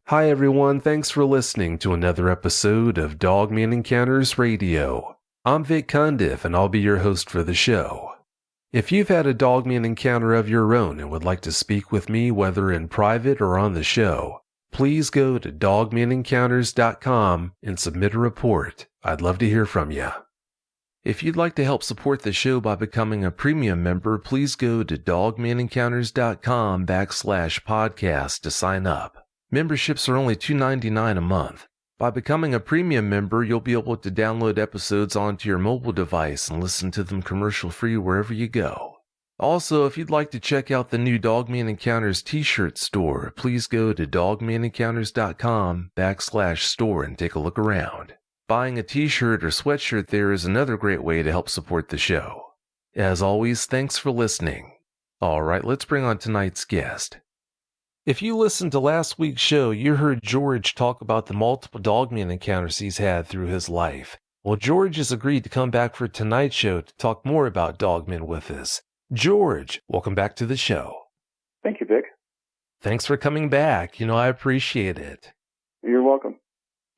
Hi everyone, thanks for listening to another episode of Dogman Encounters Radio. I'm Vic Cundiff and I'll be your host for the show. If you've had a Dogman encounter of your own and would like to speak with me whether in private or on the show, please go to Dogman-encounters.com and submit a report. I'd love to hear from you. If you'd like to help support the show by becoming a premium member, please go to Dogman-encounters.com/podcast to sign up. Memberships are only $2.99 a month. By becoming a premium member, you'll be able to download episodes onto your mobile device and listen to them commercial-free wherever you go. Also, if you'd like to check out the new Dogman Encounters t-shirt store, please go to Dogman-encounters.com/store and take a look around. Buying a t-shirt or sweatshirt there is another great way to help support the show. As always, thanks for listening. Alright, let's bring on tonight's guest. If you listened to last week's show, you heard George talk about the multiple Dogman encounters he's had through his life. Well, George has agreed to come back for tonight's show to talk more about Dogman with us. George, welcome back to the show. Thank you, Vic. Thanks for coming back. I appreciate it. You're welcome.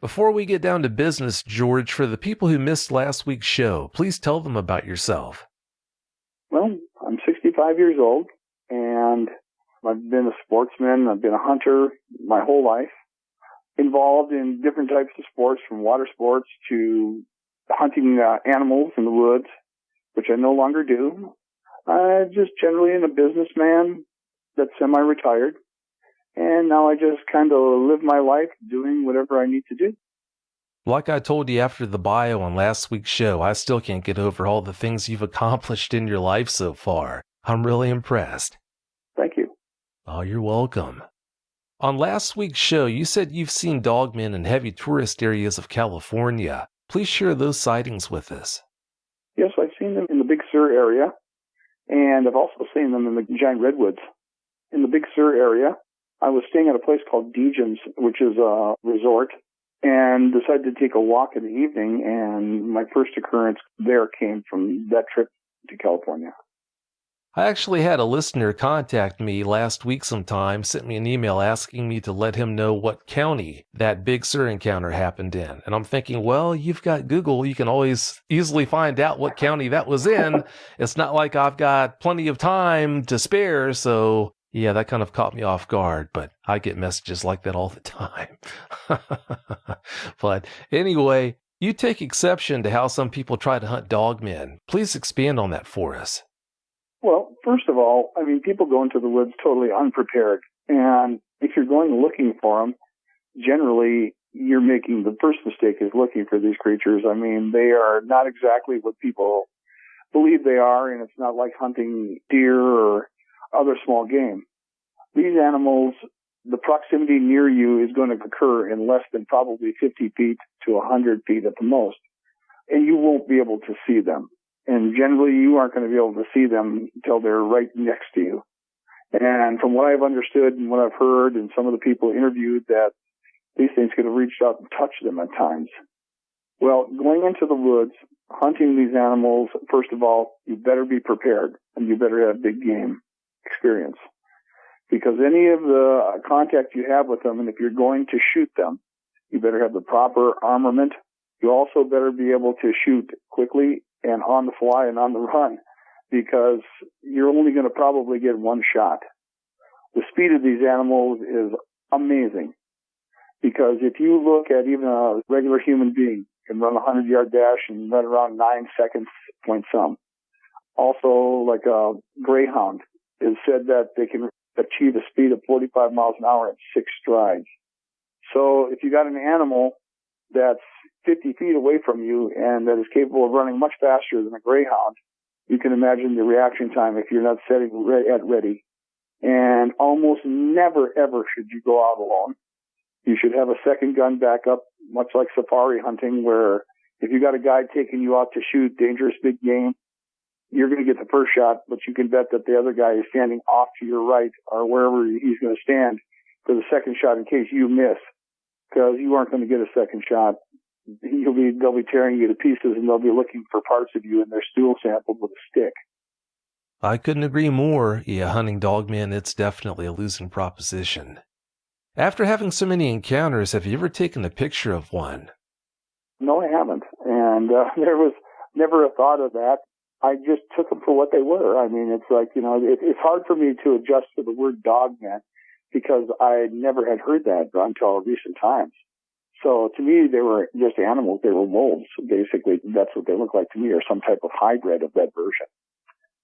Before we get down to business, George, for the people who missed last week's show, please tell them about yourself. Well, I'm 65 years old, and I've been a sportsman. I've been a hunter my whole life, involved in different types of sports, from water sports to hunting animals in the woods, which I no longer do. Just generally in a businessman that's semi-retired. And now I just kind of live my life doing whatever I need to do. Like I told you after the bio on last week's show, I still can't get over all the things you've accomplished in your life so far. I'm really impressed. Thank you. Oh, you're welcome. On last week's show, you said you've seen dogmen in heavy tourist areas of California. Please share those sightings with us. Yes, I've seen them in the Big Sur area, and I've also seen them in the giant redwoods. In the Big Sur area, I was staying at a place called Degens, which is a resort, and decided to take a walk in the evening, and my first occurrence there came from that trip to California. I actually had a listener contact me last week sometime, sent me an email asking me to let him know what county that Big Sur encounter happened in. And I'm thinking, well, you've got Google. You can always easily find out what county that was in. It's not like I've got plenty of time to spare. So, yeah, that kind of caught me off guard. But I get messages like that all the time. But anyway, you take exception to how some people try to hunt dogmen. Please expand on that for us. Well, first of all, people go into the woods totally unprepared. And if you're going looking for them, generally you're making the first mistake is looking for these creatures. They are not exactly what people believe they are, and it's not like hunting deer or other small game. These animals, the proximity near you is going to occur in less than probably 50 feet to 100 feet at the most, and you won't be able to see them. And generally, you aren't going to be able to see them until they're right next to you. And from what I've understood and what I've heard and some of the people interviewed, that these things could have reached out and touched them at times. Well, going into the woods, hunting these animals, first of all, you better be prepared and you better have big game experience. Because any of the contact you have with them, and if you're going to shoot them, you better have the proper armament. You also better be able to shoot quickly and on the fly and on the run, because you're only going to probably get one shot. The speed of these animals is amazing, because if you look at even a regular human being can run a 100-yard dash and run around 9 seconds, point some. Also, like a greyhound, it's said that they can achieve a speed of 45 miles an hour in 6 strides. So if you got an animal that's 50 feet away from you and that is capable of running much faster than a greyhound, you can imagine the reaction time if you're not setting at ready. And almost never, ever should you go out alone. You should have a second gun backup, much like safari hunting, where if you got a guide taking you out to shoot dangerous big game, you're going to get the first shot, but you can bet that the other guy is standing off to your right or wherever he's going to stand for the second shot in case you miss, because you aren't going to get a second shot. They'll be tearing you to pieces, and they'll be looking for parts of you in their stool sampled with a stick. I couldn't agree more. Yeah, hunting dogmen, it's definitely a losing proposition. After having so many encounters, have you ever taken a picture of one? No, I haven't. And there was never a thought of that. I just took them for what they were. I mean, it's like, it's hard for me to adjust to the word dogman because I never had heard that until recent times. So to me, they were just animals. They were wolves. Basically, that's what they look like to me, or some type of hybrid of that version.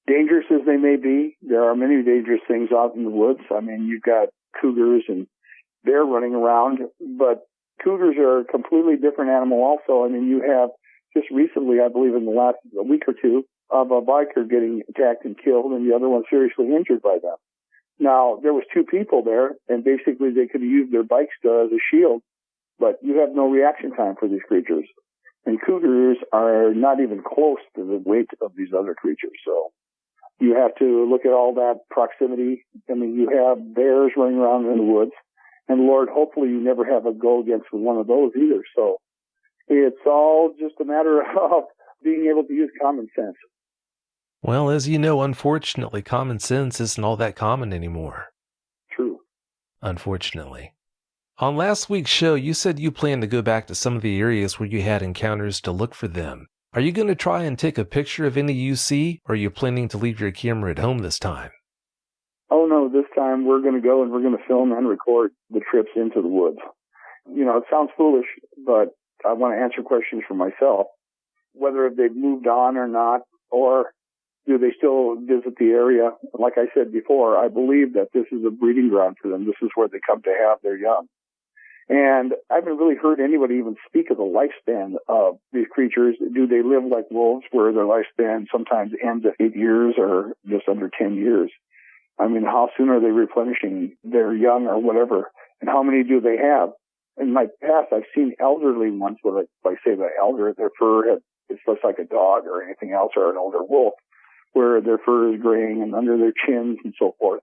Dangerous as they may be, there are many dangerous things out in the woods. I mean, you've got cougars and bear running around, but cougars are a completely different animal also. I mean, you have just recently, I believe in the last week or two, of a biker getting attacked and killed and the other one seriously injured by them. Now, there was two people there, and basically they could have used their bikes as a shield, but you have no reaction time for these creatures. And cougars are not even close to the weight of these other creatures, so you have to look at all that proximity. I mean, you have bears running around in the woods, and Lord, hopefully you never have a go against one of those either. So it's all just a matter of being able to use common sense. Well, as you know, unfortunately, common sense isn't all that common anymore. True. Unfortunately. On last week's show, you said you plan to go back to some of the areas where you had encounters to look for them. Are you going to try and take a picture of any you see, or are you planning to leave your camera at home this time? Oh, no, this time we're going to go and we're going to film and record the trips into the woods. It sounds foolish, but I want to answer questions for myself, whether they've moved on or not, or do they still visit the area? Like I said before, I believe that this is a breeding ground for them. This is where they come to have their young. And I haven't really heard anybody even speak of the lifespan of these creatures. Do they live like wolves, where their lifespan sometimes ends at 8 years or just under 10 years? I mean, how soon are they replenishing their young or whatever? And how many do they have? In my past, I've seen elderly ones, where, like say the elder, their fur it's just like a dog or anything else, or an older wolf, where their fur is graying and under their chins and so forth.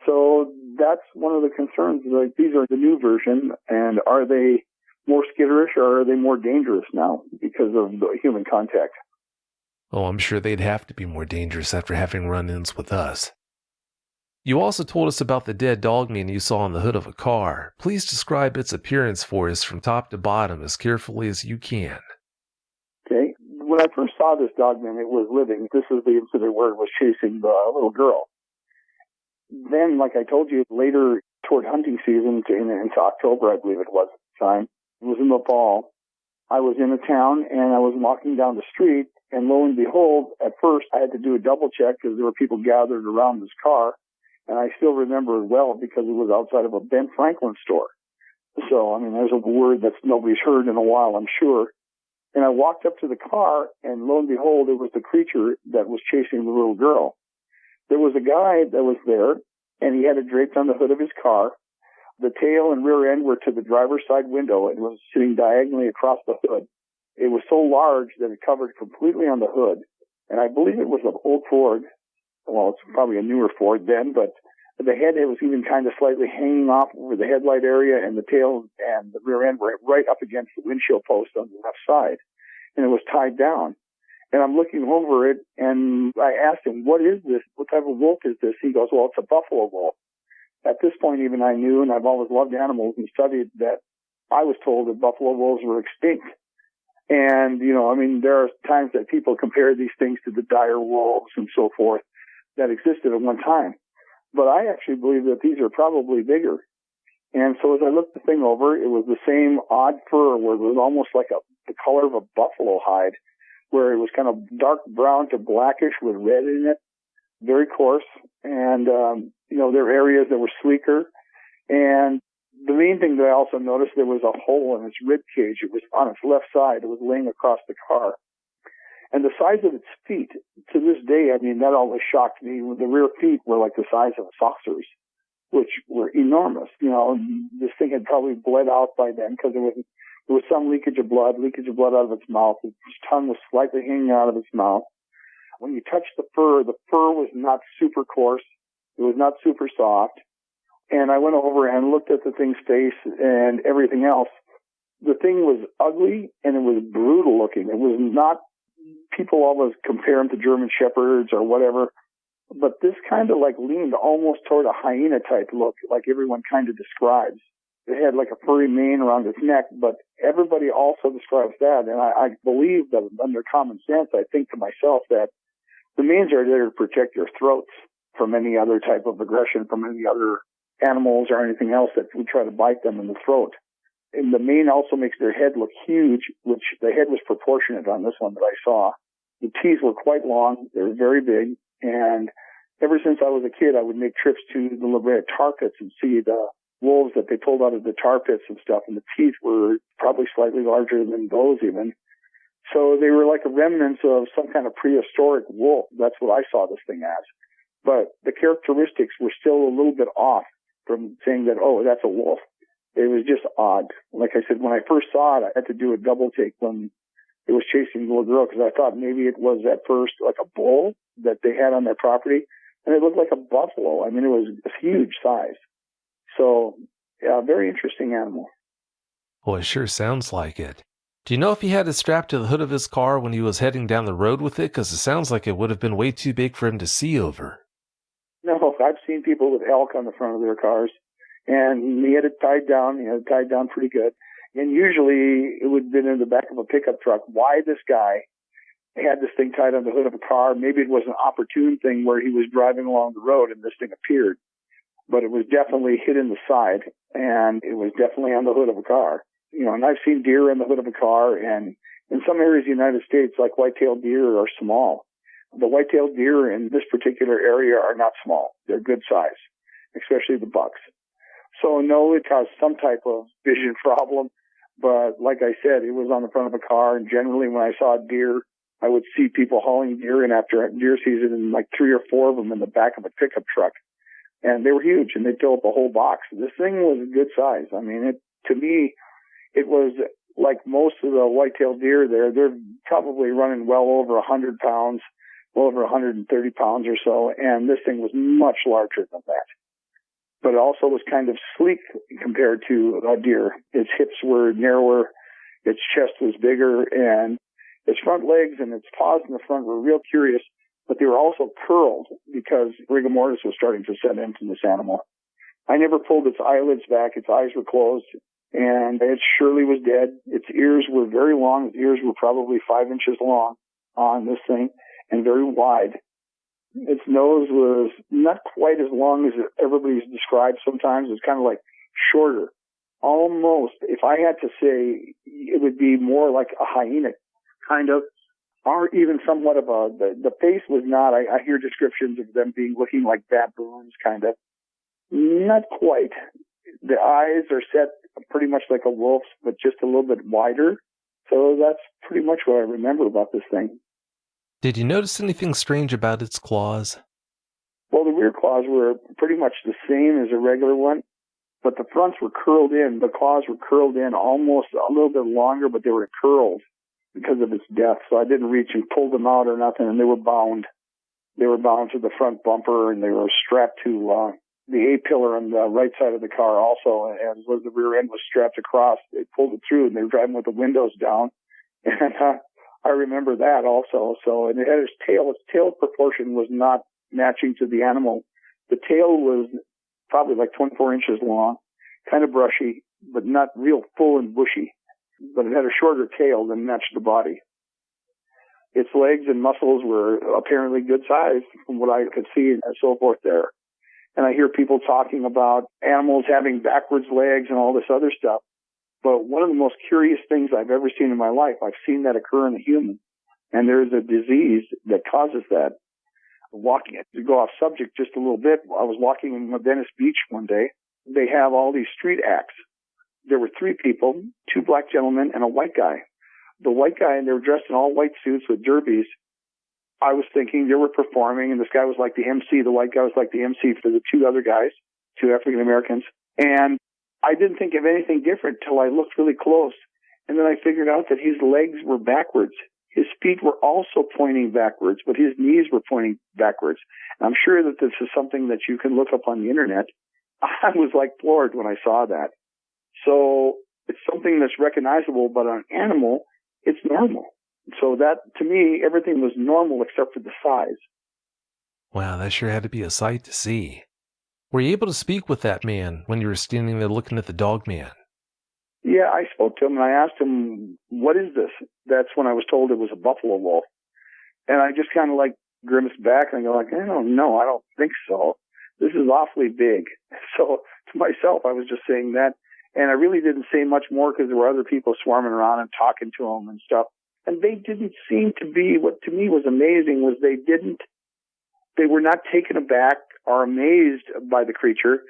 So that's one of the concerns. Like, these are the new version, and are they more skitterish or are they more dangerous now because of the human contact? Oh, I'm sure they'd have to be more dangerous after having run-ins with us. You also told us about the dead dogman you saw on the hood of a car. Please describe its appearance for us from top to bottom as carefully as you can. Okay. When I first saw this dogman, it was living. This is the incident where it was chasing the little girl. Then, like I told you, later toward hunting season, into October, I believe it was at the time, it was in the fall, I was in a town and I was walking down the street, and lo and behold, at first I had to do a double check because there were people gathered around this car, and I still remember it well because it was outside of a Ben Franklin store. So, I mean, there's a word that nobody's heard in a while, I'm sure. And I walked up to the car, and lo and behold, it was the creature that was chasing the little girl. There was a guy that was there, and he had it draped on the hood of his car. The tail and rear end were to the driver's side window and was sitting diagonally across the hood. It was so large that it covered completely on the hood, and I believe it was an old Ford. Well, it's probably a newer Ford then, but the head was even kind of slightly hanging off over the headlight area, and the tail and the rear end were right up against the windshield post on the left side, and it was tied down. And I'm looking over it, and I asked him, what is this? What type of wolf is this? He goes, well, it's a buffalo wolf. At this point, even I knew, and I've always loved animals and studied, that I was told that buffalo wolves were extinct. And, I mean, there are times that people compare these things to the dire wolves and so forth that existed at one time. But I actually believe that these are probably bigger. And so as I looked the thing over, it was the same odd fur where it was almost like the color of a buffalo hide, where it was kind of dark brown to blackish with red in it, very coarse. And, there were areas that were sleeker. And the main thing that I also noticed, there was a hole in its rib cage. It was on its left side. It was laying across the car. And the size of its feet, to this day, I mean, that always shocked me. The rear feet were like the size of saucers, which were enormous. This thing had probably bled out by then because there was some leakage of blood out of its mouth. Its tongue was slightly hanging out of its mouth. When you touched the fur was not super coarse. It was not super soft. And I went over and looked at the thing's face and everything else. The thing was ugly and it was brutal looking. It was not, people always compare them to German Shepherds or whatever, but this kind of leaned almost toward a hyena type look, like everyone kind of describes. It had like a furry mane around its neck, but everybody also describes that. And I believe that under common sense, I think to myself that the manes are there to protect your throats from any other type of aggression from any other animals or anything else that would try to bite them in the throat. And the mane also makes their head look huge, which the head was proportionate on this one that I saw. The teeth were quite long. They were very big. And ever since I was a kid, I would make trips to the La Brea tar pits and see the wolves that they pulled out of the tar pits and stuff. And the teeth were probably slightly larger than those even. So they were like a remnants of some kind of prehistoric wolf. That's what I saw this thing as. But the characteristics were still a little bit off from saying that, oh, that's a wolf. It was just odd. Like I said, when I first saw it, I had to do a double take when it was chasing the little girl because I thought maybe it was at first like a bull that they had on their property. And it looked like a buffalo. I mean, it was a huge size. So, yeah, very interesting animal. Well, it sure sounds like it. Do you know if he had it strapped to the hood of his car when he was heading down the road with it? Because it sounds like it would have been way too big for him to see over. No, I've seen people with elk on the front of their cars, and he had it tied down. He had it tied down pretty good. And usually it would have been in the back of a pickup truck. Why this guy had this thing tied on the hood of a car, maybe it was an opportune thing where he was driving along the road and this thing appeared. But it was definitely hit in the side, and it was definitely on the hood of a car. You know, and I've seen deer on the hood of a car, and in some areas of the United States, like white-tailed deer are small. The white-tailed deer in this particular area are not small. They're good size, especially the bucks. So, no, it caused some type of vision problem. But like I said, it was on the front of a car, and generally when I saw deer, I would see people hauling deer in after deer season, and like 3 or 4 of them in the back of a pickup truck. And they were huge, and they'd fill up a whole box. This thing was a good size. I mean, to me, it was like most of the white-tailed deer there. They're probably running well over 100 pounds, well over 130 pounds or so, and this thing was much larger than that. But it also was kind of sleek compared to a deer. Its hips were narrower, its chest was bigger, and its front legs and its paws in the front were real curious, but they were also curled because rigor mortis was starting to set into this animal. I never pulled its eyelids back. Its eyes were closed, and it surely was dead. Its ears were very long. Its ears were probably 5 inches long on this thing and very wide. Its nose was not quite as long as everybody's described sometimes. It's kind of like shorter. Almost, if I had to say, it would be more like a hyena, kind of, or even somewhat of the face was not, I hear descriptions of them looking like baboons, kind of. Not quite. The eyes are set pretty much like a wolf's, but just a little bit wider. So that's pretty much what I remember about this thing. Did you notice anything strange about its claws? Well, the rear claws were pretty much the same as a regular one, but the fronts were curled in. The claws were curled in almost a little bit longer, but they were curled because of its death. So I didn't reach and pull them out or nothing, and they were bound. They were bound to the front bumper, and they were strapped to the A-pillar on the right side of the car also, as was the rear end was strapped across. They pulled it through, and they were driving with the windows down. And I remember that also. So, and it had its tail. Its tail proportion was not matching to the animal. The tail was probably like 24 inches long, kind of brushy, but not real full and bushy. But it had a shorter tail than matched the body. Its legs and muscles were apparently good size from what I could see and so forth there. And I hear people talking about animals having backwards legs and all this other stuff. But one of the most curious things I've ever seen in my life, I've seen that occur in a human. And there's a disease that causes that. Walking, to go off subject just a little bit, I was walking in Venice Beach one day. They have all these street acts. There were 3 people, 2 black gentlemen and a white guy. The white guy, and they were dressed in all white suits with derbies. I was thinking they were performing, and this guy was like the MC. The white guy was like the MC for the 2 other guys, 2 African Americans. And I didn't think of anything different till I looked really close. And then I figured out that his legs were backwards. His feet were also pointing backwards, but his knees were pointing backwards. And I'm sure that this is something that you can look up on the internet. I was like floored when I saw that. So it's something that's recognizable, but on an animal, it's normal. So that, to me, everything was normal except for the size. Wow, that sure had to be a sight to see. Were you able to speak with that man when you were standing there looking at the dog man? Yeah, I spoke to him and I asked him, what is this? That's when I was told it was a buffalo wolf. And I just kind of like grimaced back and I go like, I don't know. I don't think so. This is awfully big. So to myself, I was just saying that. And I really didn't say much more because there were other people swarming around and talking to him and stuff. And they didn't seem to be, what to me was amazing was they were not taken aback or amazed by the creature.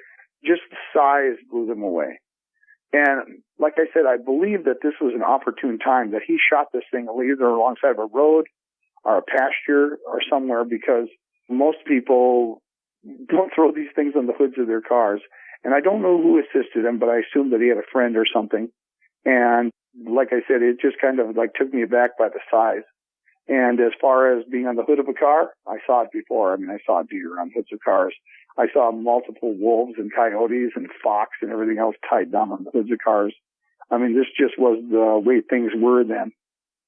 Just the size blew them away. And like I said, I believe that this was an opportune time that he shot this thing either alongside of a road or a pasture or somewhere, because most people don't throw these things on the hoods of their cars. And I don't know who assisted him, but I assume that he had a friend or something. And like I said, it just kind of like took me aback by the size. And as far as being on the hood of a car, I saw it before. I mean, I saw deer on hoods of cars. I saw multiple wolves and coyotes and fox and everything else tied down on the hoods of cars. I mean, this just was the way things were then.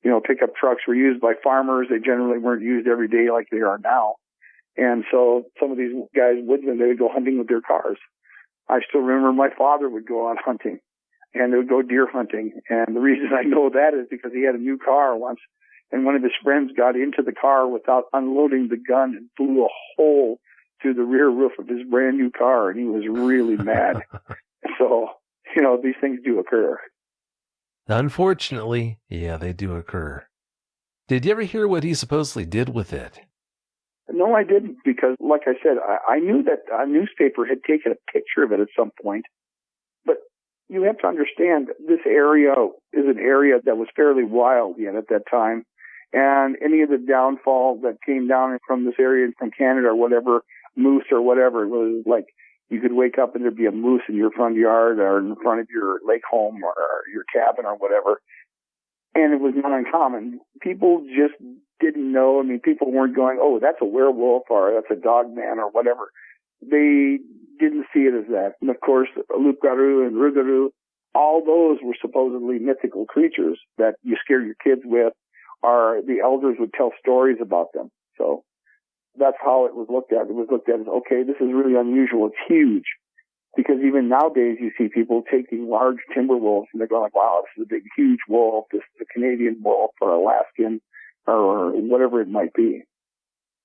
You know, pickup trucks were used by farmers. They generally weren't used every day like they are now. And so some of these guys woodmen, they would go hunting with their cars. I still remember my father would go out hunting and they would go deer hunting. And the reason I know that is because he had a new car once, and one of his friends got into the car without unloading the gun and blew a hole through the rear roof of his brand new car, and he was really mad. So, you know, these things do occur. Unfortunately, yeah, they do occur. Did you ever hear what he supposedly did with it? No, I didn't, because like I said, I knew that a newspaper had taken a picture of it at some point. But you have to understand, this area is an area that was fairly wild yet at that time. And any of the downfall that came down from this area, from Canada or whatever, moose or whatever, it was like you could wake up and there'd be a moose in your front yard or in front of your lake home or your cabin or whatever. And it was not uncommon. People just didn't know. I mean, people weren't going, oh, that's a werewolf or that's a dogman or whatever. They didn't see it as that. And of course, loup-garou and rougarou, all those were supposedly mythical creatures that you scare your kids with, or the elders would tell stories about them. So that's how it was looked at. It was looked at as, okay, this is really unusual. It's huge. Because even nowadays you see people taking large timber wolves and they're going like, wow, this is a big, huge wolf. This is a Canadian wolf or Alaskan or whatever it might be.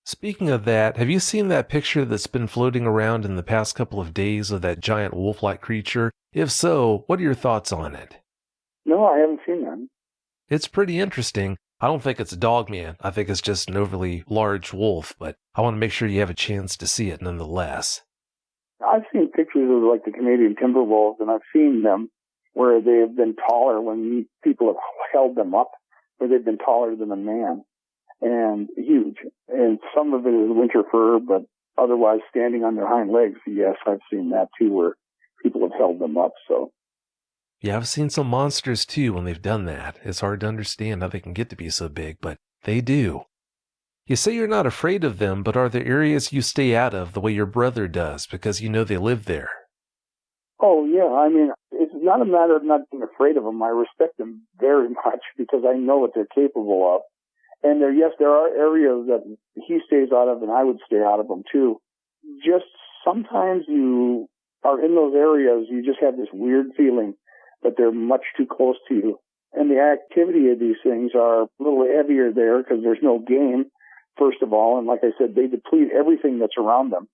Speaking of that, have you seen that picture that's been floating around in the past couple of days of that giant wolf-like creature? If so, what are your thoughts on it? No, I haven't seen that. It's pretty interesting. I don't think it's a dogman. I think it's just an overly large wolf, but I want to make sure you have a chance to see it nonetheless. I've seen pictures of like the Canadian timber wolves, and I've seen them where they have been taller when people have held them up, where they've been taller than a man and huge. And some of it is winter fur, but otherwise standing on their hind legs. Yes, I've seen that too, where people have held them up. So. Yeah, I've seen some monsters too when they've done that. It's hard to understand how they can get to be so big, but they do. You say you're not afraid of them, but are there areas you stay out of the way your brother does because you know they live there? Oh, yeah. I mean, it's not a matter of not being afraid of them. I respect them very much because I know what they're capable of. And there are areas that he stays out of and I would stay out of them too. Just sometimes you are in those areas, you just have this weird feeling that they're much too close to you. And the activity of these things are a little heavier there because there's no game. First of all, and like I said, they deplete everything that's around them.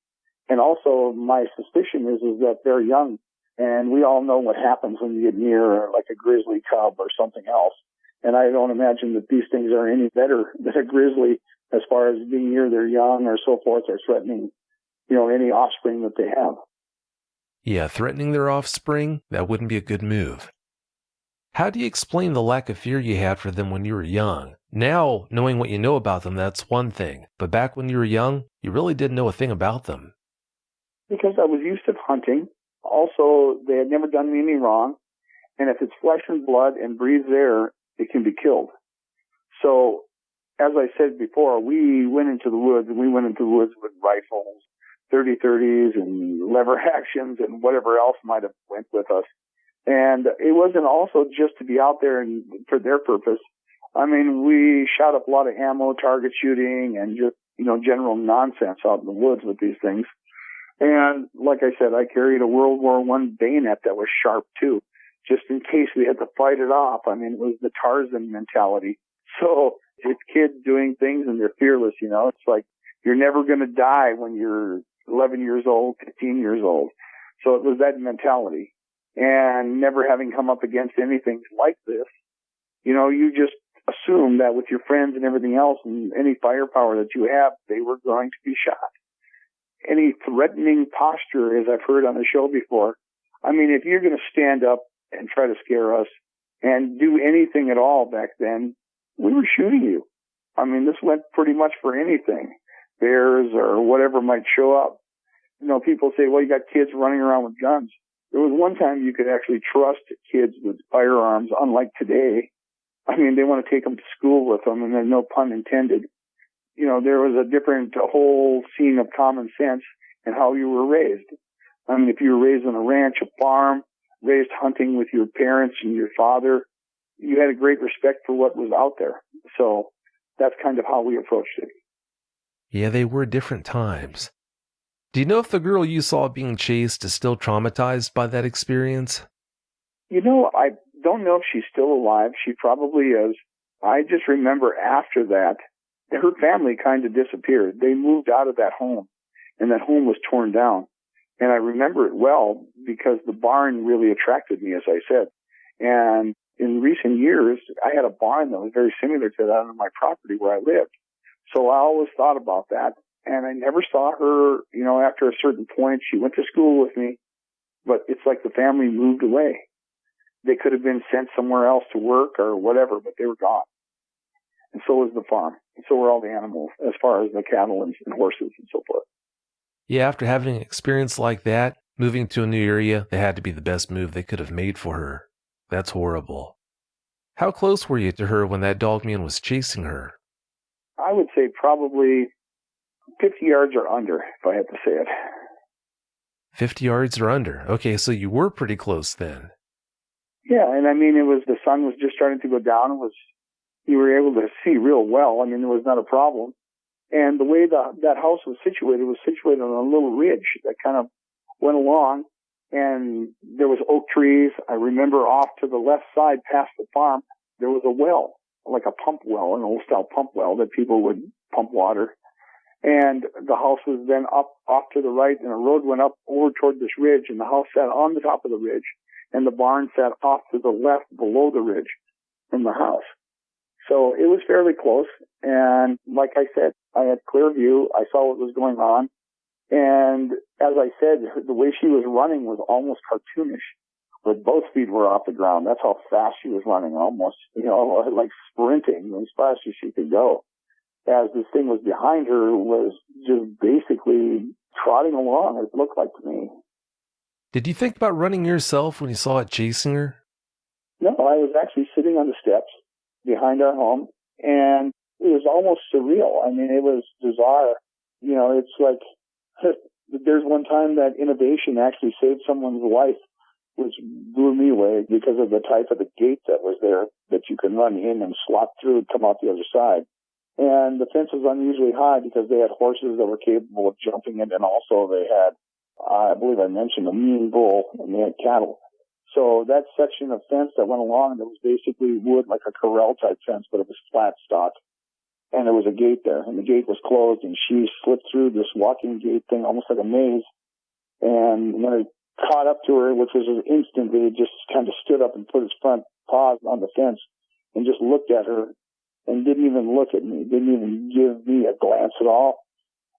And also, my suspicion is that they're young, and we all know what happens when you get near like a grizzly cub or something else. And I don't imagine that these things are any better than a grizzly as far as being near their young or so forth or threatening, any offspring that they have. Yeah, threatening their offspring, that wouldn't be a good move. How do you explain the lack of fear you had for them when you were young? Now, knowing what you know about them, that's one thing. But back when you were young, you really didn't know a thing about them. Because I was used to hunting. Also, they had never done me any wrong. And if it's flesh and blood and breathes air, it can be killed. So, as I said before, we went into the woods with rifles, 30-30s and lever actions and whatever else might have went with us. And it wasn't also just to be out there and for their purpose. I mean, we shot up a lot of ammo, target shooting, and just, general nonsense out in the woods with these things. And like I said, I carried a World War I bayonet that was sharp too, just in case we had to fight it off. I mean, it was the Tarzan mentality. So it's kids doing things and they're fearless, you know. It's like you're never going to die when you're 11 years old, 15 years old. So it was that mentality. And never having come up against anything like this, you know, you just assume that with your friends and everything else and any firepower that you have, they were going to be shot. Any threatening posture, as I've heard on the show before, I mean, if you're going to stand up and try to scare us and do anything at all back then, we were shooting you. I mean, this went pretty much for anything, bears or whatever might show up. You know, people say, well, you got kids running around with guns. There was one time you could actually trust kids with firearms, unlike today. I mean, they want to take them to school with them, and there's no pun intended. You know, there was a whole scene of common sense and how you were raised. I mean, if you were raised on a ranch, a farm, raised hunting with your parents and your father, you had a great respect for what was out there. So that's kind of how we approached it. Yeah, they were different times. Do you know if the girl you saw being chased is still traumatized by that experience? You know, I don't know if she's still alive. She probably is. I just remember after that, her family kind of disappeared. They moved out of that home, and that home was torn down. And I remember it well because the barn really attracted me, as I said. And in recent years, I had a barn that was very similar to that on my property where I lived. So I always thought about that. And I never saw her, you know, after a certain point. She went to school with me, but it's like the family moved away. They could have been sent somewhere else to work or whatever, but they were gone. And so was the farm. And so were all the animals, as far as the cattle and horses and so forth. Yeah, after having an experience like that, moving to a new area, that had to be the best move they could have made for her. That's horrible. How close were you to her when that dogman was chasing her? I would say probably 50 yards or under, if I had to say it. 50 yards or under. Okay, so you were pretty close then. Yeah, and I mean, the sun was just starting to go down. You were able to see real well. I mean, it was not a problem. And the way that house was situated on a little ridge that kind of went along, and there was oak trees. I remember off to the left side past the farm, there was a well, like a pump well, an old-style pump well that people would pump water. And the house was then up off to the right, and a road went up over toward this ridge, and the house sat on the top of the ridge, and the barn sat off to the left below the ridge from the house. So it was fairly close, and like I said, I had clear view. I saw what was going on, and as I said, the way she was running was almost cartoonish, but both feet were off the ground. That's how fast she was running, almost, you know, like sprinting as fast as she could go. As this thing was behind her, was just basically trotting along, it looked like to me. Did you think about running yourself when you saw it chasing her? No, I was actually sitting on the steps behind our home, and it was almost surreal. I mean, it was bizarre. You know, it's like, there's one time that innovation actually saved someone's life, which blew me away because of the type of the gate that was there that you can run in and slot through and come out the other side. And the fence was unusually high because they had horses that were capable of jumping it, and also they had, I believe I mentioned, a mean bull, and they had cattle. So that section of fence that went along, that was basically wood, like a corral type fence, but it was flat stock. And there was a gate there, and the gate was closed, and she slipped through this walking gate thing, almost like a maze. And when it caught up to her, which was an instant, it just kind of stood up and put its front paws on the fence and just looked at her and didn't even look at me, didn't even give me a glance at all.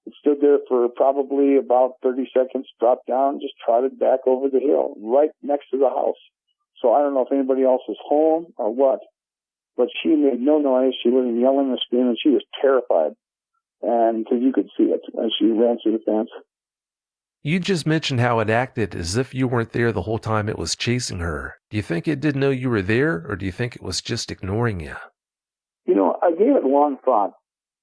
It stood there for probably about 30 seconds, dropped down, just trotted back over the hill, right next to the house. So I don't know if anybody else was home or what, but she made no noise. She wasn't yelling or screaming. She was terrified, and because you could see it as she ran through the fence. You just mentioned how it acted as if you weren't there the whole time it was chasing her. Do you think it didn't know you were there, or do you think it was just ignoring you? You know, I gave it long thought.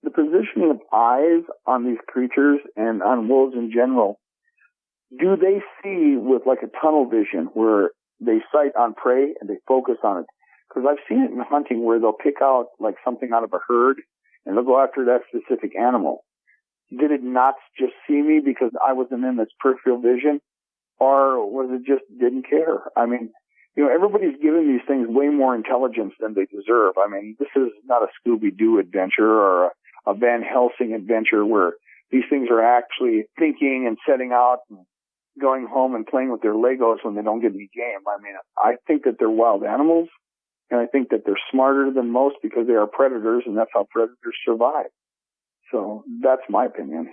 The positioning of eyes on these creatures and on wolves in general, do they see with like a tunnel vision where they sight on prey and they focus on it? Because I've seen it in hunting where they'll pick out like something out of a herd and they'll go after that specific animal. Did it not just see me because I wasn't in its peripheral vision? Or was it just didn't care? I mean, everybody's giving these things way more intelligence than they deserve. I mean, this is not a Scooby-Doo adventure or a Van Helsing adventure where these things are actually thinking and setting out and going home and playing with their Legos when they don't get any game. I mean, I think that they're wild animals, and I think that they're smarter than most because they are predators, and that's how predators survive. So that's my opinion.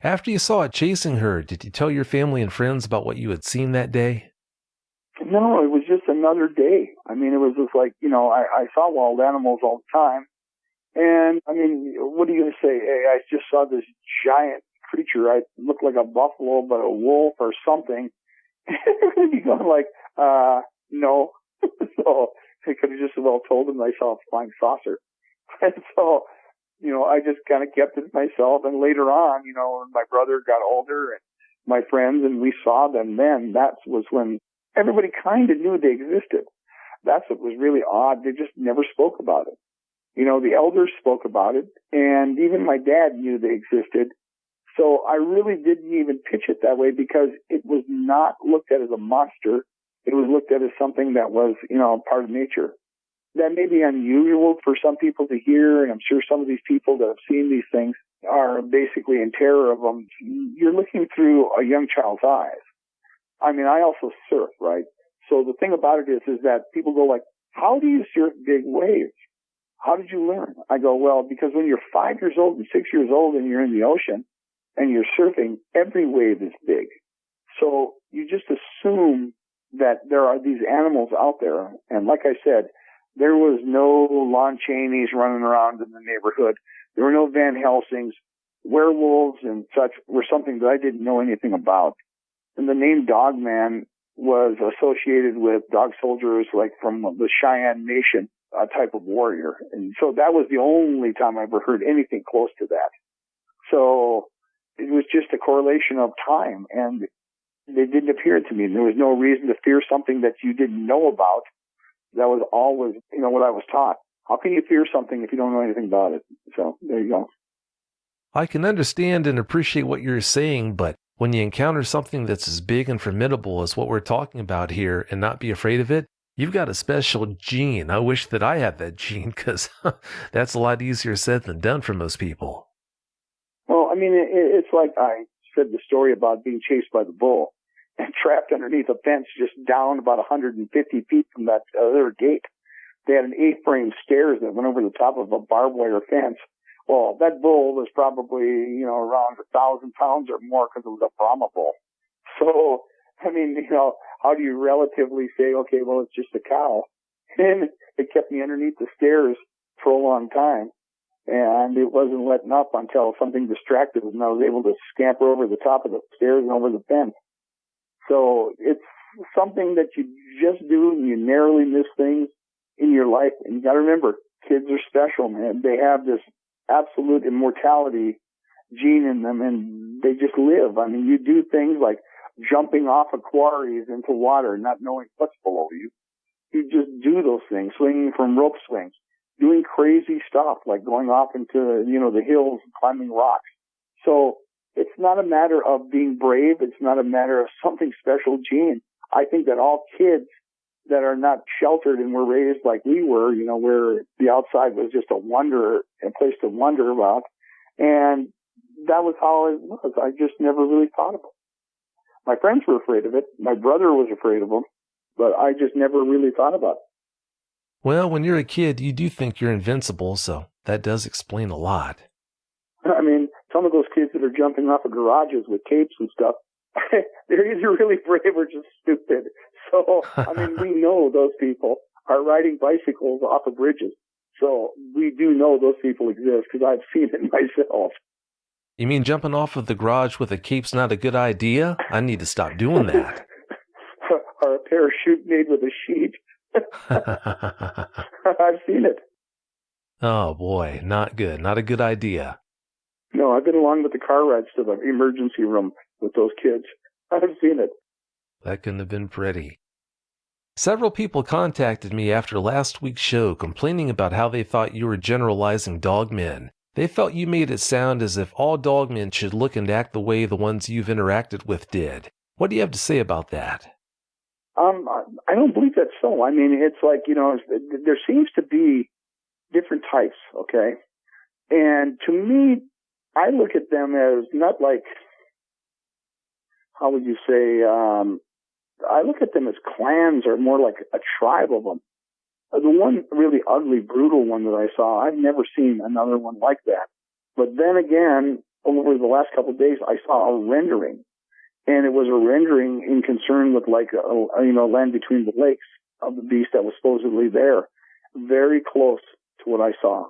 After you saw it chasing her, did you tell your family and friends about what you had seen that day? No, it was just another day. I mean, it was just like, I saw wild animals all the time. And, I mean, what are you going to say? Hey, I just saw this giant creature. I looked like a buffalo, but a wolf or something. You're going to be going like, no. So I could have just as well told them I saw a flying saucer. And so, I just kind of kept it to myself. And later on, when my brother got older and my friends and we saw them then, that was when everybody kind of knew they existed. That's what was really odd. They just never spoke about it. The elders spoke about it, and even my dad knew they existed. So I really didn't even pitch it that way because it was not looked at as a monster. It was looked at as something that was, part of nature. That may be unusual for some people to hear, and I'm sure some of these people that have seen these things are basically in terror of them. You're looking through a young child's eyes. I mean, I also surf, right? So the thing about it is that people go like, how do you surf big waves? How did you learn? I go, well, because when you're 5 years old and 6 years old and you're in the ocean and you're surfing, every wave is big. So you just assume that there are these animals out there. And like I said, there was no Lon Chaneys running around in the neighborhood. There were no Van Helsings. Werewolves and such were something that I didn't know anything about. And the name Dogman was associated with dog soldiers like from the Cheyenne Nation, a type of warrior. And so that was the only time I ever heard anything close to that. So it was just a correlation of time, and it didn't appear to me. There was no reason to fear something that you didn't know about. That was always, what I was taught. How can you fear something if you don't know anything about it? So there you go. I can understand and appreciate what you're saying, but when you encounter something that's as big and formidable as what we're talking about here and not be afraid of it, you've got a special gene. I wish that I had that gene because that's a lot easier said than done for most people. Well, I mean, it's like I said the story about being chased by the bull and trapped underneath a fence just down about 150 feet from that other gate. They had an 8-frame stairs that went over the top of a barbed wire fence. Well, that bull was probably, around 1,000 pounds or more because it was a Brahma bull. So, I mean, how do you relatively say, okay, well, it's just a cow? And it kept me underneath the stairs for a long time. And it wasn't letting up until something distracted and I was able to scamper over the top of the stairs and over the fence. So it's something that you just do and you narrowly miss things in your life. And you got to remember, kids are special, man. They have this absolute immortality gene in them and they just live. I mean, you do things like jumping off of quarries into water, not knowing what's below you. You just do those things, swinging from rope swings, doing crazy stuff like going off into, the hills and climbing rocks. So it's not a matter of being brave. It's not a matter of something special gene. I think that all kids that are not sheltered and were raised like we were, where the outside was just a place to wonder about. And that was how it was. I just never really thought of it. My friends were afraid of it. My brother was afraid of them, but I just never really thought about it. Well, when you're a kid, you do think you're invincible, so that does explain a lot. I mean, some of those kids that are jumping off of garages with capes and stuff, they're either really brave or just stupid. So, I mean, we know those people are riding bicycles off of bridges. So we do know those people exist because I've seen it myself. You mean jumping off of the garage with a cape's not a good idea? I need to stop doing that. Or a parachute made with a sheet. I've seen it. Oh boy, not good. Not a good idea. No, I've been along with the car rides to the emergency room with those kids. I've seen it. That couldn't have been pretty. Several people contacted me after last week's show complaining about how they thought you were generalizing dogmen. They felt you made it sound as if all dogmen should look and act the way the ones you've interacted with did. What do you have to say about that? I don't believe that's so. I mean, it's like, there seems to be different types, okay? And to me, I look at them as not like, how would you say, I look at them as clans or more like a tribe of them. The one really ugly, brutal one that I saw, I've never seen another one like that. But then again, over the last couple of days, I saw a rendering. And it was a rendering in concern with like, land between the lakes of the beast that was supposedly there. Very close to what I saw.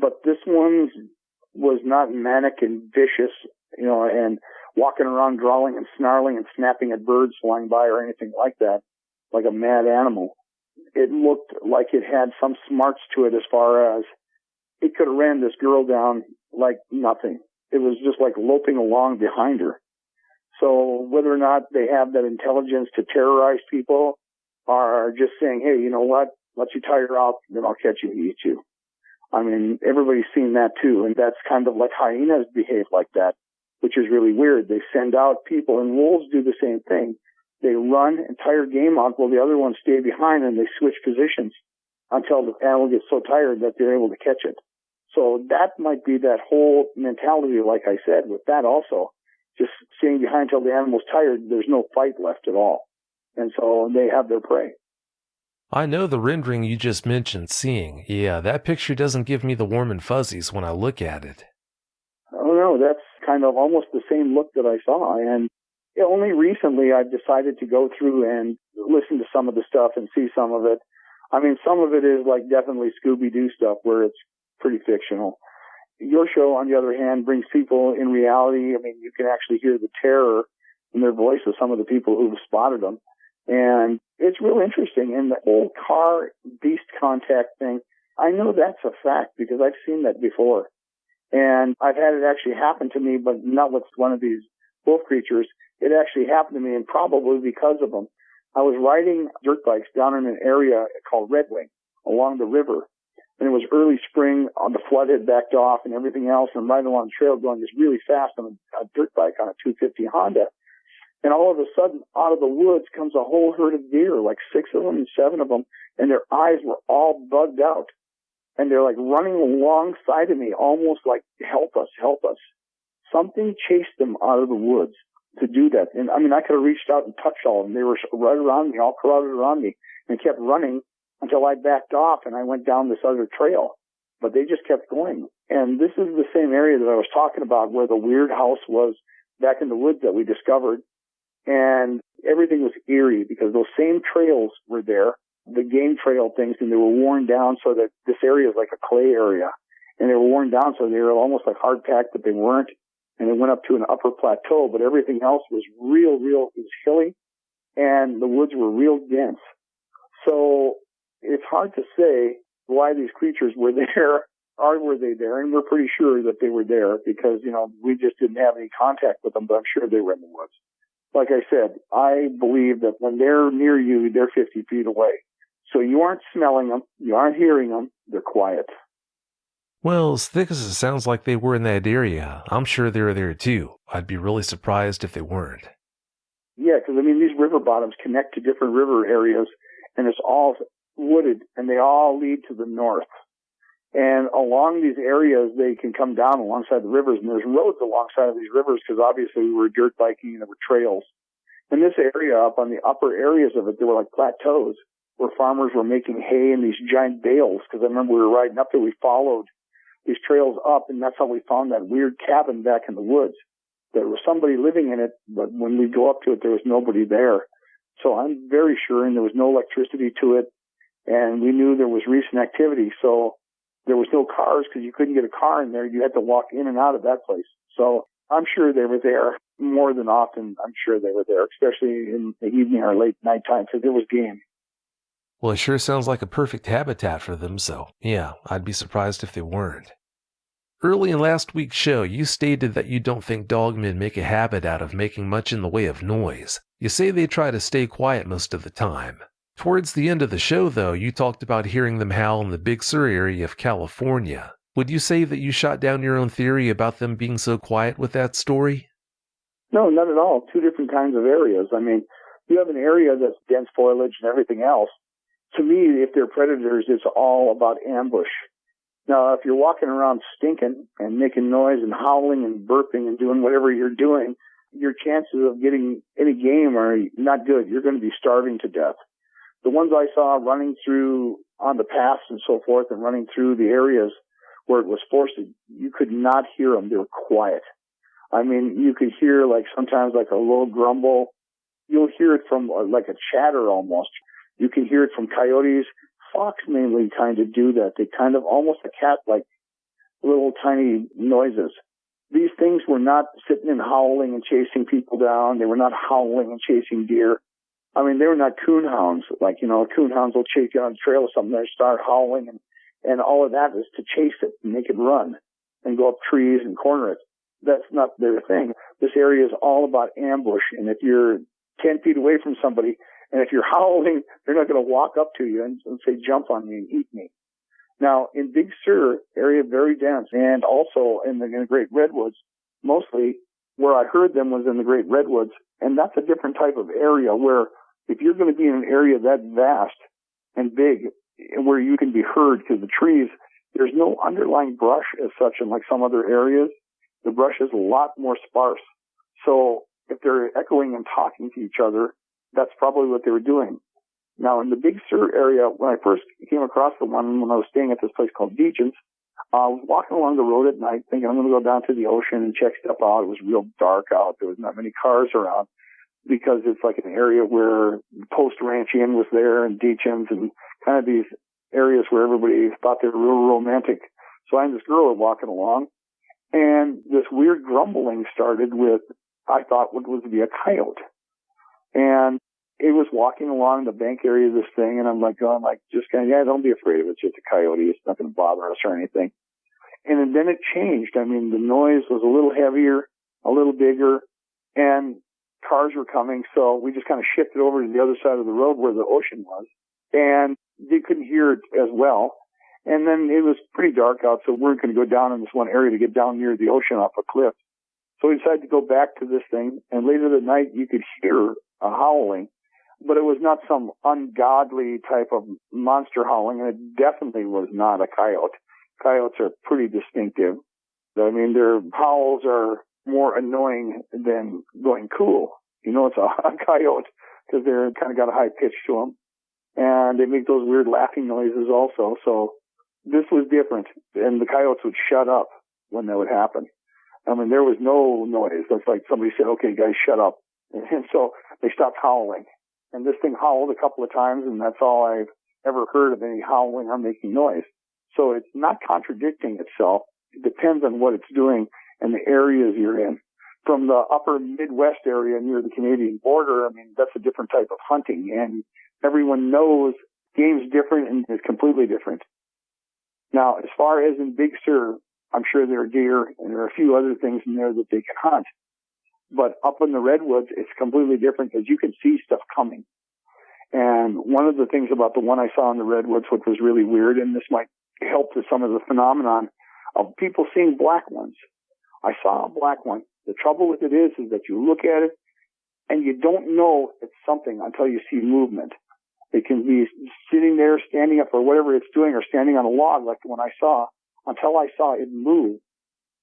But this one was not manic and vicious, and walking around drawling and snarling and snapping at birds flying by or anything like that, like a mad animal. It looked like it had some smarts to it as far as it could have ran this girl down like nothing. It was just like loping along behind her. So whether or not they have that intelligence to terrorize people or just saying, hey, you know what, let you tire out, then I'll catch you and eat you. I mean, everybody's seen that too, and that's kind of like hyenas behave like that, which is really weird. They send out people, and wolves do the same thing. They run and tire game out while the other ones stay behind, and they switch positions until the animal gets so tired that they're able to catch it. So that might be that whole mentality, like I said, with that also. Just staying behind till the animal's tired, there's no fight left at all. And so they have their prey. I know the rendering you just mentioned seeing. Yeah, that picture doesn't give me the warm and fuzzies when I look at it. Oh, no, that's kind of almost the same look that I saw. And only recently I've decided to go through and listen to some of the stuff and see some of it. I mean, some of it is like definitely Scooby-Doo stuff where it's pretty fictional. Your show, on the other hand, brings people in reality. I mean, you can actually hear the terror in their voice of some of the people who've spotted them. And it's real interesting. And the whole car beast contact thing, I know that's a fact because I've seen that before. And I've had it actually happen to me, but not with one of these wolf creatures. It actually happened to me, and probably because of them. I was riding dirt bikes down in an area called Red Wing along the river. And it was early spring, the flood had backed off and everything else. And I'm riding along the trail going just really fast on a dirt bike on a 250 Honda. And all of a sudden, out of the woods comes a whole herd of deer, like 6 of them and 7 of them. And their eyes were all bugged out. And they're like running alongside of me, almost like, help us, help us. Something chased them out of the woods to do that. And I mean, I could have reached out and touched all of them. They were right around me, all crowded around me, and kept running until I backed off and I went down this other trail. But they just kept going. And this is the same area that I was talking about where the weird house was back in the woods that we discovered. And everything was eerie because those same trails were there, the game trail things, and they were worn down so that this area is like a clay area. And they were worn down so they were almost like hard packed, but they weren't. And it went up to an upper plateau, but everything else was real, it was hilly, and the woods were real dense. So it's hard to say why these creatures were there, or were they there, and we're pretty sure that they were there because, we just didn't have any contact with them, but I'm sure they were in the woods. Like I said, I believe that when they're near you, they're 50 feet away. So you aren't smelling them, you aren't hearing them, they're quiet. Well, as thick as it sounds like they were in that area, I'm sure they were there too. I'd be really surprised if they weren't. Yeah, because these river bottoms connect to different river areas, and it's all wooded, and they all lead to the north. And along these areas, they can come down alongside the rivers, and there's roads alongside of these rivers because obviously we were dirt biking and there were trails. In this area, up on the upper areas of it, there were like plateaus where farmers were making hay in these giant bales because I remember we were riding up there, we followed these trails up, and that's how we found that weird cabin back in the woods. There was somebody living in it, but when we go up to it, there was nobody there. So I'm very sure, and there was no electricity to it, and we knew there was recent activity, so there was no cars because you couldn't get a car in there. You had to walk in and out of that place. So I'm sure they were there more than often. I'm sure they were there, especially in the evening or late nighttime because there was game. Well, it sure sounds like a perfect habitat for them, so yeah, I'd be surprised if they weren't. Early in last week's show, you stated that you don't think dogmen make a habit out of making much in the way of noise. You say they try to stay quiet most of the time. Towards the end of the show, though, you talked about hearing them howl in the Big Sur area of California. Would you say that you shot down your own theory about them being so quiet with that story? No, not at all. Two different kinds of areas. I mean, you have an area that's dense foliage and everything else. To me, if they're predators, it's all about ambush. Now, if you're walking around stinking and making noise and howling and burping and doing whatever you're doing, your chances of getting any game are not good. You're going to be starving to death. The ones I saw running through on the paths and so forth and running through the areas where it was forested, you could not hear them. They were quiet. I mean, you could hear sometimes a low grumble. You'll hear it from like a chatter almost. You can hear it from coyotes. Fox mainly kind of do that. They kind of almost a cat-like little tiny noises. These things were not sitting and howling and chasing people down. They were not howling and chasing deer. I mean, they were not coon hounds. Coon hounds will chase you on the trail or something. They start howling, and all of that is to chase it and make it run and go up trees and corner it. That's not their thing. This area is all about ambush. And if you're 10 feet away from somebody, and if you're howling, they're not going to walk up to you and say, jump on me and eat me. Now, in Big Sur, area very dense, and also in the Great Redwoods, mostly where I heard them was in the Great Redwoods, and that's a different type of area where if you're going to be in an area that vast and big, where you can be heard because the trees, there's no underlying brush as such in like some other areas. The brush is a lot more sparse. So if they're echoing and talking to each other, that's probably what they were doing. Now, in the Big Sur area, when I first came across the one when I was staying at this place called Deacon's, I was walking along the road at night thinking I'm going to go down to the ocean and check stuff out. It was real dark out. There was not many cars around because it's like an area where Post Ranch Inn was there and Deacon's and kind of these areas where everybody thought they were real romantic. So I'm this girl walking along, and this weird grumbling started with, I thought, what was to be a coyote. And it was walking along the bank area of this thing, and I'm like, just kind of, yeah, don't be afraid of it. It's just a coyote. It's not going to bother us or anything. And then it changed. I mean, the noise was a little heavier, a little bigger, and cars were coming. So we just kind of shifted over to the other side of the road where the ocean was, and they couldn't hear it as well. And then it was pretty dark out, so we weren't going to go down in this one area to get down near the ocean off a cliff. So we decided to go back to this thing, and later that night you could hear a howling, but it was not some ungodly type of monster howling, and it definitely was not a coyote. Coyotes are pretty distinctive. I mean, their howls are more annoying than going cool. You know it's a coyote because they're kind of got a high pitch to them, and they make those weird laughing noises also. So this was different, and the coyotes would shut up when that would happen. I mean, there was no noise. It's like somebody said, okay, guys, shut up. And so they stopped howling. And this thing howled a couple of times, and that's all I've ever heard of any howling or making noise. So it's not contradicting itself. It depends on what it's doing and the areas you're in. From the upper Midwest area near the Canadian border, I mean, that's a different type of hunting. And everyone knows game's different and is completely different. Now, as far as in Big Sur, I'm sure there are deer and there are a few other things in there that they can hunt. But up in the redwoods, it's completely different because you can see stuff coming. And one of the things about the one I saw in the redwoods, which was really weird, and this might help with some of the phenomenon of people seeing black ones. I saw a black one. The trouble with it is that you look at it and you don't know it's something until you see movement. It can be sitting there, standing up, or whatever it's doing, or standing on a log like the one I saw. Until I saw it move,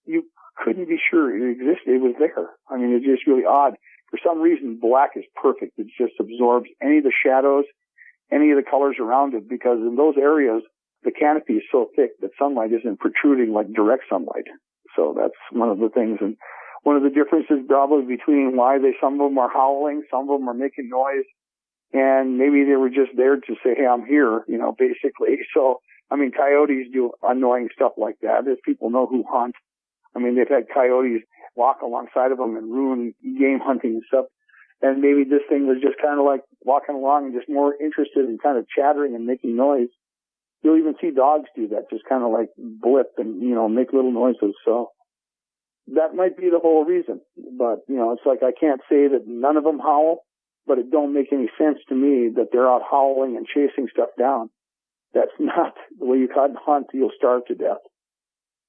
you couldn't be sure it existed. It was there. I mean, it's just really odd. For some reason, black is perfect. It just absorbs any of the shadows, any of the colors around it, because in those areas, the canopy is so thick that sunlight isn't protruding like direct sunlight. So that's one of the things. And one of the differences probably between why some of them are howling, some of them are making noise, and maybe they were just there to say, hey, I'm here, basically. So, I mean, coyotes do annoying stuff like that. As people know who hunt, I mean, they've had coyotes walk alongside of them and ruin game hunting and stuff. And maybe this thing was just kind of like walking along and just more interested in kind of chattering and making noise. You'll even see dogs do that, just kind of like blip and, make little noises. So that might be the whole reason. But, it's like I can't say that none of them howl, but it don't make any sense to me that they're out howling and chasing stuff down. That's not the way you hunt. You'll starve to death.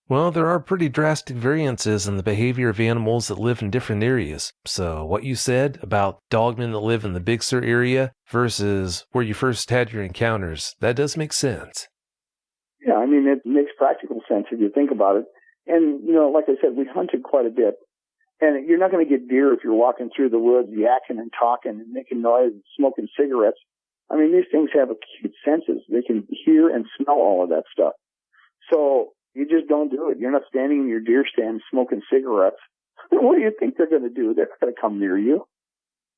Well, there are pretty drastic variances in the behavior of animals that live in different areas. So what you said about dogmen that live in the Big Sur area versus where you first had your encounters, that does make sense. Yeah, I mean, it makes practical sense if you think about it. And, like I said, we hunted quite a bit. And you're not going to get deer if you're walking through the woods, yakking and talking and making noise and smoking cigarettes. I mean, these things have acute senses. They can hear and smell all of that stuff. So you just don't do it. You're not standing in your deer stand smoking cigarettes. What do you think they're going to do? They're not going to come near you.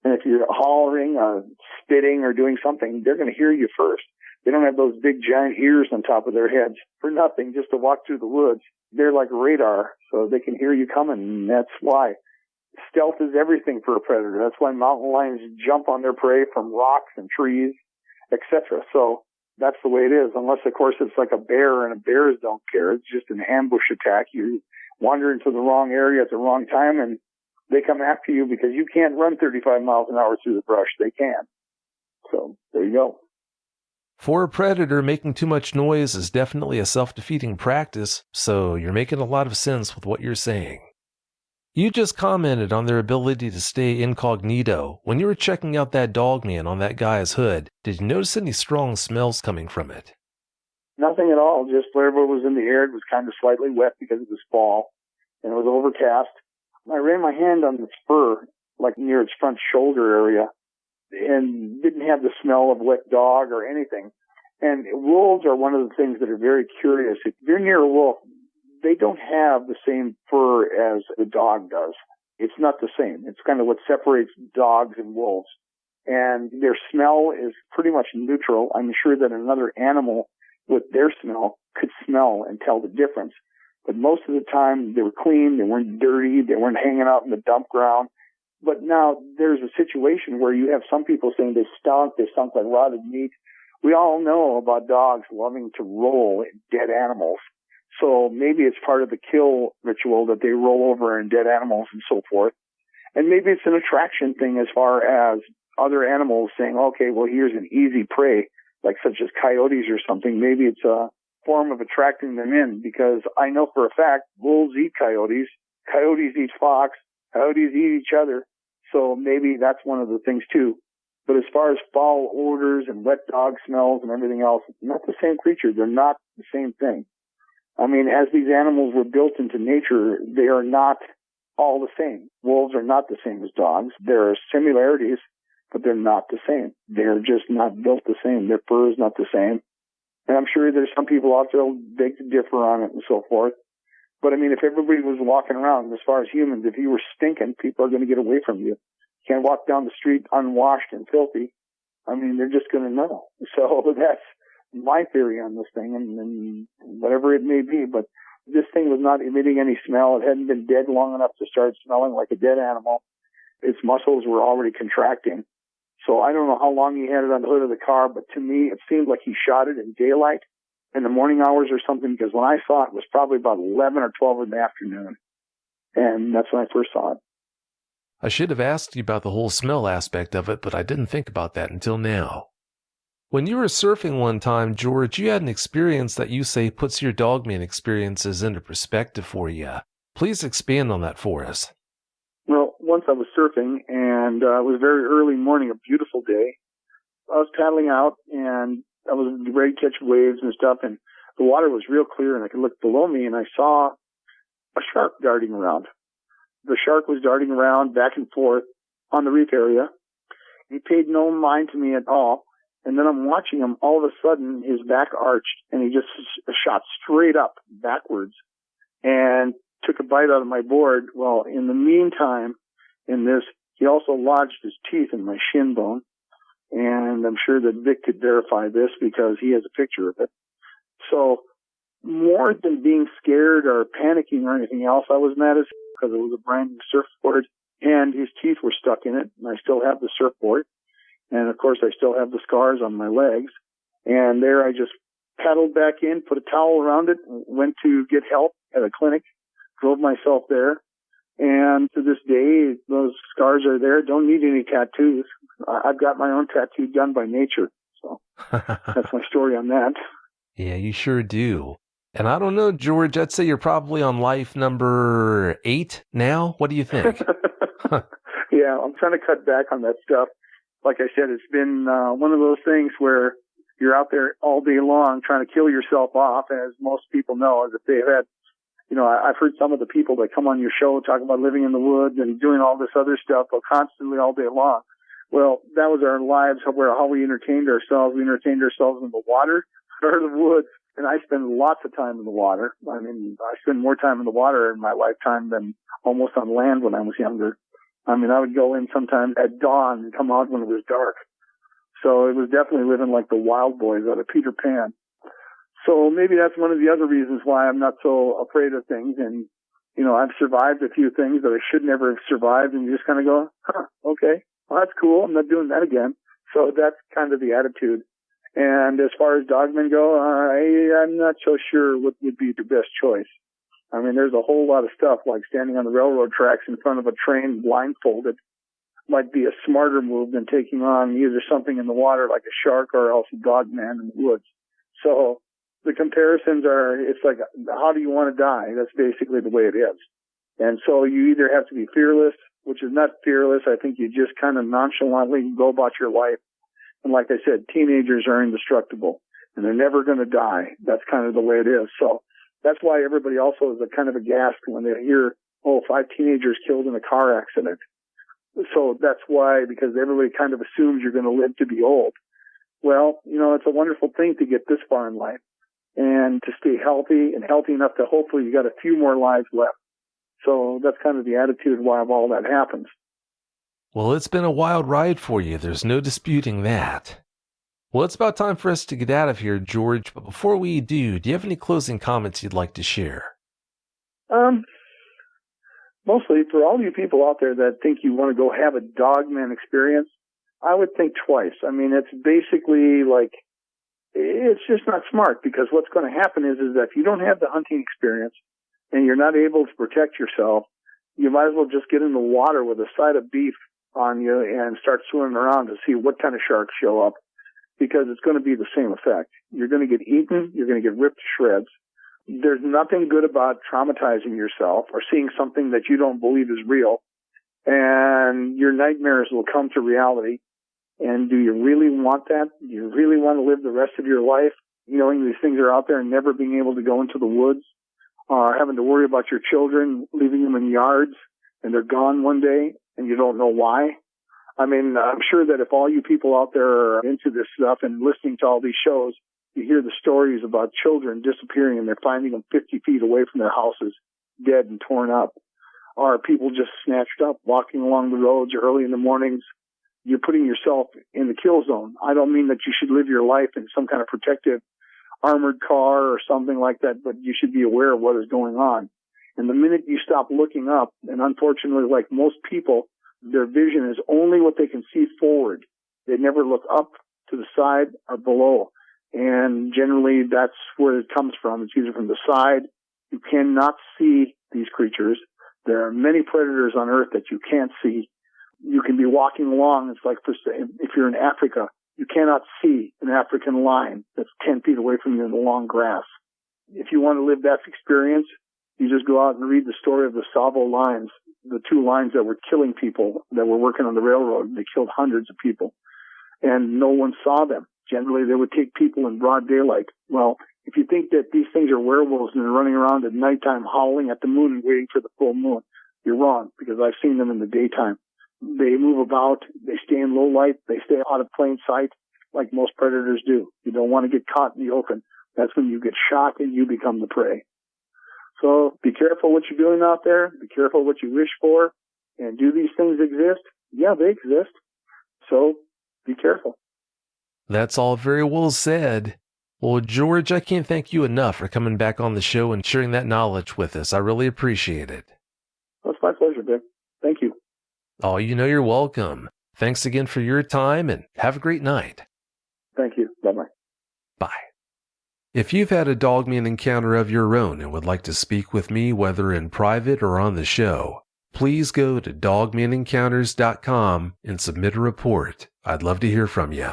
And if you're hollering or spitting or doing something, they're going to hear you first. They don't have those big giant ears on top of their heads for nothing, just to walk through the woods. They're like radar, so they can hear you coming, and that's why. Stealth is everything for a predator. That's why mountain lions jump on their prey from rocks and trees, etc. So that's the way it is, unless, of course, it's like a bear, and bears don't care. It's just an ambush attack. You wander into the wrong area at the wrong time, and they come after you because you can't run 35 miles an hour through the brush. They can. So there you go. For a predator, making too much noise is definitely a self-defeating practice, so you're making a lot of sense with what you're saying. You just commented on their ability to stay incognito. When you were checking out that dogman on that guy's hood, did you notice any strong smells coming from it? Nothing at all. Just wherever it was in the air, it was kind of slightly wet because it was fall, and it was overcast. I ran my hand on the fur, like near its front shoulder area, and didn't have the smell of wet dog or anything. And wolves are one of the things that are very curious. If you're near a wolf, they don't have the same fur as the dog does. It's not the same. It's kind of what separates dogs and wolves. And their smell is pretty much neutral. I'm sure that another animal with their smell could smell and tell the difference. But most of the time, they were clean, they weren't dirty, they weren't hanging out in the dump ground. But now there's a situation where you have some people saying they stunk like rotted meat. We all know about dogs loving to roll in dead animals. So maybe it's part of the kill ritual that they roll over in dead animals and so forth. And maybe it's an attraction thing as far as other animals saying, okay, well, here's an easy prey, like such as coyotes or something. Maybe it's a form of attracting them in, because I know for a fact wolves eat coyotes eat fox, coyotes eat each other. So maybe that's one of the things too. But as far as foul odors and wet dog smells and everything else, it's not the same creature. They're not the same thing. I mean, as these animals were built into nature, they are not all the same. Wolves are not the same as dogs. There are similarities, but they're not the same. They're just not built the same. Their fur is not the same. And I'm sure there's some people out there who beg to differ on it and so forth. But I mean, if everybody was walking around, as far as humans, if you were stinking, people are going to get away from you. You can't walk down the street unwashed and filthy. I mean, they're just going to know. So that's my theory on this thing, and whatever it may be. But this thing was not emitting any smell. It hadn't been dead long enough to start smelling like a dead animal. Its muscles were already contracting. So I don't know how long he had it on the hood of the car, but to me, it seemed like he shot it in daylight in the morning hours or something, because when I saw it, it was probably about 11 or 12 in the afternoon. And that's when I first saw it. I should have asked you about the whole smell aspect of it, but I didn't think about that until now. When you were surfing one time, George, you had an experience that you say puts your dogman experiences into perspective for you. Please expand on that for us. Well, once I was surfing, and it was very early morning, a beautiful day. I was paddling out, and I was ready to catch waves and stuff, and the water was real clear, and I could look below me, and I saw a shark darting around. The shark was darting around back and forth on the reef area. He paid no mind to me at all. And then I'm watching him. All of a sudden, his back arched, and he just shot straight up backwards and took a bite out of my board. Well, in the meantime, in this, he also lodged his teeth in my shin bone. And I'm sure that Vic could verify this because he has a picture of it. So more than being scared or panicking or anything else, I was mad as because it was a brand new surfboard, and his teeth were stuck in it, and I still have the surfboard. And, of course, I still have the scars on my legs. And there I just paddled back in, put a towel around it, went to get help at a clinic, drove myself there. And to this day, those scars are there. Don't need any tattoos. I've got my own tattoo done by nature. So that's my story on that. Yeah, you sure do. And I don't know, George, I'd say you're probably on life number 8 now. What do you think? Yeah, I'm trying to cut back on that stuff. Like I said, it's been one of those things where you're out there all day long trying to kill yourself off, as most people know, as if they've had, I've heard some of the people that come on your show talk about living in the woods and doing all this other stuff constantly all day long. Well, that was our lives, how we entertained ourselves. We entertained ourselves in the water or the woods. And I spend lots of time in the water. I mean, I spend more time in the water in my lifetime than almost on land when I was younger. I mean, I would go in sometimes at dawn and come out when it was dark. So it was definitely living like the wild boys out of Peter Pan. So maybe that's one of the other reasons why I'm not so afraid of things. And, I've survived a few things that I should never have survived. And you just kind of go, okay, well, that's cool. I'm not doing that again. So that's kind of the attitude. And as far as dogmen go, I'm not so sure what would be the best choice. I mean, there's a whole lot of stuff like standing on the railroad tracks in front of a train blindfolded might be a smarter move than taking on either something in the water like a shark or else a dogman in the woods. So the comparisons are, it's like, how do you want to die? That's basically the way it is. And so you either have to be fearless, which is not fearless. I think you just kind of nonchalantly go about your life. And like I said, teenagers are indestructible and they're never going to die. That's kind of the way it is. So that's why everybody also is a kind of aghast when they hear, 5 teenagers killed in a car accident. So that's why, because everybody kind of assumes you're going to live to be old. Well, it's a wonderful thing to get this far in life and to stay healthy and healthy enough to hopefully you got a few more lives left. So that's kind of the attitude why all that happens. Well, it's been a wild ride for you. There's no disputing that. Well, it's about time for us to get out of here, George. But before we do you have any closing comments you'd like to share? Mostly for all you people out there that think you want to go have a dogman experience, I would think twice. I mean, it's basically like, it's just not smart, because what's going to happen is that if you don't have the hunting experience and you're not able to protect yourself, you might as well just get in the water with a side of beef on you and start swimming around to see what kind of sharks show up, because it's going to be the same effect. You're going to get eaten. You're going to get ripped to shreds. There's nothing good about traumatizing yourself or seeing something that you don't believe is real, and your nightmares will come to reality. And do you really want that? Do you really want to live the rest of your life knowing these things are out there and never being able to go into the woods, or having to worry about your children, leaving them in yards and they're gone one day and you don't know why? I mean, I'm sure that if all you people out there are into this stuff and listening to all these shows, you hear the stories about children disappearing and they're finding them 50 feet away from their houses, dead and torn up, or people just snatched up walking along the roads early in the mornings. You're putting yourself in the kill zone. I don't mean that you should live your life in some kind of protective armored car or something like that, but you should be aware of what is going on. And the minute you stop looking up, and unfortunately, like most people, their vision is only what they can see forward. They never look up, to the side, or below. And generally, that's where it comes from. It's either from the side. You cannot see these creatures. There are many predators on Earth that you can't see. You can be walking along. It's like, if you're in Africa, you cannot see an African lion that's 10 feet away from you in the long grass. If you want to live that experience, you just go out and read the story of the Savo lions, the 2 lions that were killing people that were working on the railroad. They killed hundreds of people, and no one saw them. Generally, they would take people in broad daylight. Well, if you think that these things are werewolves and they're running around at nighttime howling at the moon and waiting for the full moon, you're wrong, because I've seen them in the daytime. They move about. They stay in low light. They stay out of plain sight like most predators do. You don't want to get caught in the open. That's when you get shot and you become the prey. So be careful what you're doing out there. Be careful what you wish for. And do these things exist? Yeah, they exist. So be careful. That's all very well said. Well, George, I can't thank you enough for coming back on the show and sharing that knowledge with us. I really appreciate it. That's my pleasure, Vic. Thank you. Oh, you're welcome. Thanks again for your time, and have a great night. Thank you. Bye-bye. Bye. If you've had a dogman encounter of your own and would like to speak with me, whether in private or on the show, please go to dogmanencounters.com and submit a report. I'd love to hear from you.